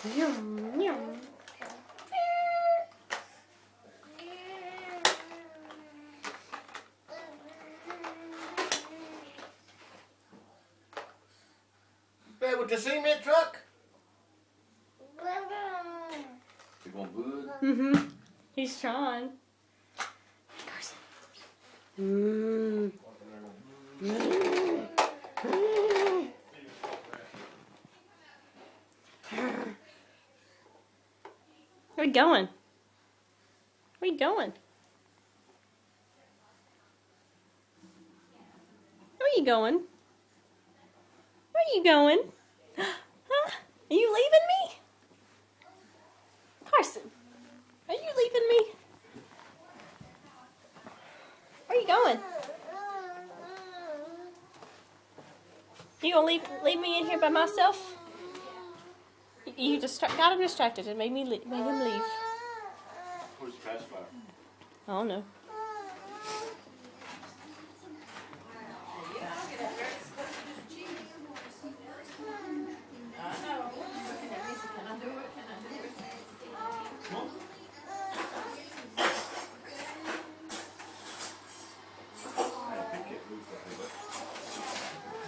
Yum, yum. Bad with the cement truck? You going good? Mm-hmm. He's trying. Carson. Where you going? Where you going? Where you going? Where you going? Huh? Are you leaving me? Carson, are you leaving me? Where you going? You gonna leave me in here by myself? You got him distracted and made him leave. Where's the pacifier? I don't know.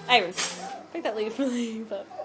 Aaron, pick that leaf up.